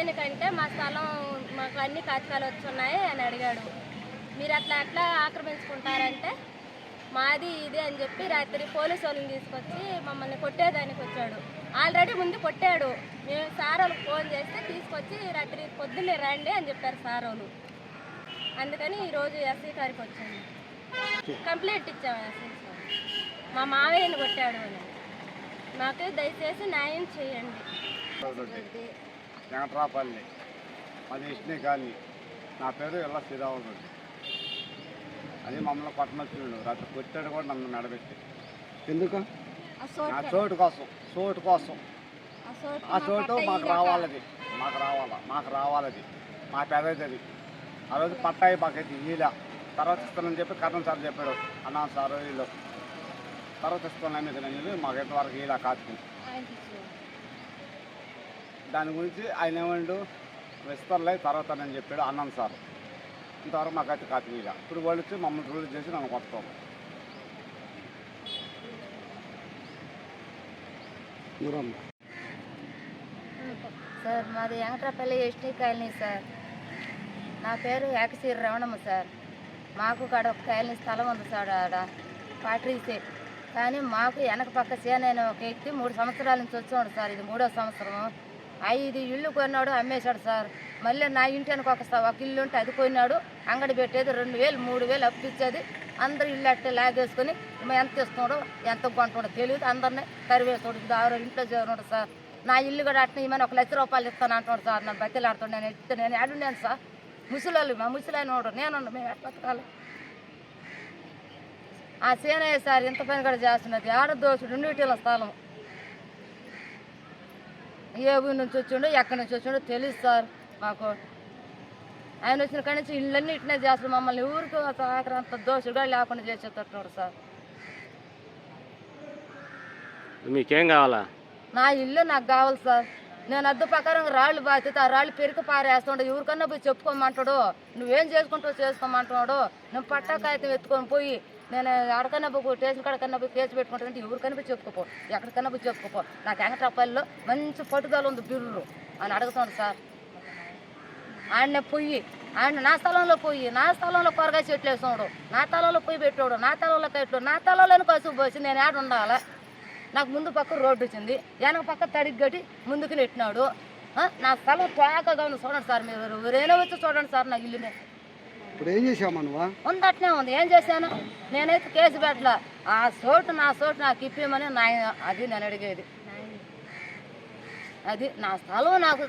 దేనికంటే మా స్థలం మాకు అన్ని కాగితాలు వచ్చున్నాయి అని అడిగాడు. మీరు ఎట్లా ఆక్రమించుకుంటారంటే మాది ఇది అని చెప్పి రాత్రి పోలీసు వాళ్ళని తీసుకొచ్చి మమ్మల్ని కొట్టేదానికి వచ్చాడు. ఆల్రెడీ ముందు కొట్టాడు. మేము సార్ వాళ్ళకి ఫోన్ చేస్తే తీసుకొచ్చి రాత్రి పొద్దున్నే రండి అని చెప్పారు సార్ వాళ్ళు. అందుకని ఈరోజు ఎస్ఐ గారికి వచ్చాము, కంప్లైంట్ ఇచ్చాము ఎస్ఐ సార్. మా మావయ్యని కొట్టాడు అని. మాకు దయచేసి న్యాయం చేయండి. వెంకట్రాపల్లి, అది ఇష్ని కానీ నా పేరు ఇలా శ్రీరాములు రెడ్డి. అది మమ్మల్ని పట్టణొచ్చిండు. రాత్రి కొట్టాడు కూడా నన్ను మెడబెట్టి. ఎందుకు? నా చోటు కోసం ఆ చోటు మాకు రావాలది, మాకు రావాలది మా పెద్దది. ఆ రోజు పట్టాయి మాకైతే ఈల తర్వాత ఇస్తానని చెప్పి కరణం సార్ చెప్పాడు. అన్నా సార్ వీళ్ళు తర్వాత ఇస్తాను మీకు మాకైతే వరకు ఇలా కాదు. దాని గురించి ఆయన ఏమండు ఇస్తారులే తర్వాత అని చెప్పాడు అన్నాను సార్. ఇంతవరకు మాకైతే కాదు ఇలా. ఇప్పుడు వాళ్ళు వచ్చి మమ్మల్ని రూల్ చేసి నన్ను కొడతాం. సార్ మాది వెంకట్రాపల్లి ఎస్టీ కాలనీ సార్. నా పేరు ఏకశీరి రమణమ్మ సార్. మాకు కాడ ఒక కాలనీ స్థలం ఉంది సార్, ఆడ పాట్రీసే. కానీ మాకు వెనక పక్క సేనైన ఒక వ్యక్తి 3 సంవత్సరాల నుంచి వచ్చాడు సార్. ఇది 3వ సంవత్సరం. 5 ఇళ్ళు కొన్నాడు, అమ్మేశాడు సార్. మళ్ళీ నా ఇంటి వెనక ఒక ఇల్లు ఉంటే అది కొన్నాడు, అంగడి పెట్టేది 2000 3000 అప్పు ఇచ్చేది. అందరూ ఇల్లు అట్టే లాగేసుకొని ఎంత ఇస్తున్నాడు ఎంత కొంటున్నాడో తెలియదు. అందరినీ కరివేస్తాడు. దారు ఇంట్లో చేరున్నాడు సార్. నా ఇల్లు కూడా అట్లా ఏమైనా 1 లక్ష రూపాయలు ఇస్తాను అంటున్నాడు సార్. నన్ను బతిలాడుతాడు. నేను ఆడున్నాను సార్. ముసలి మా ముసలాయన నేను మేము ఎట్లా బతకాలి? ఆ సేనయ్య సార్ ఇంత పని కూడా చేస్తున్నది. ఆడదోషుడు 2 ఇటీల స్థలం. ఏ ఊరి నుంచి వచ్చిండో ఎక్కడి నుంచి వచ్చిండో తెలియదు సార్ మాకు. ఆయన వచ్చిన కాడి నుంచి ఇళ్ళన్నీ ఇట్నే చేస్తారు. మమ్మల్ని ఊరికి అంత దోషుడుగా లేకుండా చేసేటట్టున్నాడు సార్. మీకేం కావాలా? నా ఇల్లు నాకు కావాలి సార్. నేను అద్దె ప్రకారం రాళ్ళు బాధ్యత, ఆ రాళ్ళు పెరికి పారేస్తుండే. ఎవరికన్నా పోయి చెప్పుకోమంటాడు. నువ్వేం చేసుకుంటావు చేసుకోమంటున్నాడు. నేను పట్టా కాగితం ఎత్తుకొని పోయి నేను ఎక్కడికన్నా పోయి స్టేషన్ కాడకన్నా పోయి కేసు పెట్టుకుంటానంటే ఎవరికన్నా పోయి చెప్పుకోపో, ఎక్కడికన్నా పోయి చెప్పుకోపో. నాకు వెంకట్రాపల్లిలో మంచి పట్టుదల ఉంది బిర్రు అని అడుగుతాడు సార్. ఆయన్నే పొయ్యి నా స్థలంలో కూరగాయ చెట్లు వేసాడు. నా స్థలంలో పొయ్యి పెట్టాడు. నా స్థలంలో కట్లు, నా స్థలంలోనే కసుపు పోసి నేను ఏడ ఉండాలి? నాకు ముందు పక్క రోడ్డు వచ్చింది, వెనక పక్క తడికి గట్టి ముందుకు నెట్టినాడు. నా స్థలం తోకగా ఉంది. చూడండి సార్, మీరు ఎవరైనా వచ్చి చూడండి సార్ నా ఇల్లునే. ఇప్పుడు ఏం చేసామా నువ్వు? ఉంది అట్నే ఉంది. ఏం చేశాను? నేనైతే కేసు పెట్టలే. నా చోటు నాకు ఇప్పమని అది నేను అడిగేది. అది నా స్థలం నాకు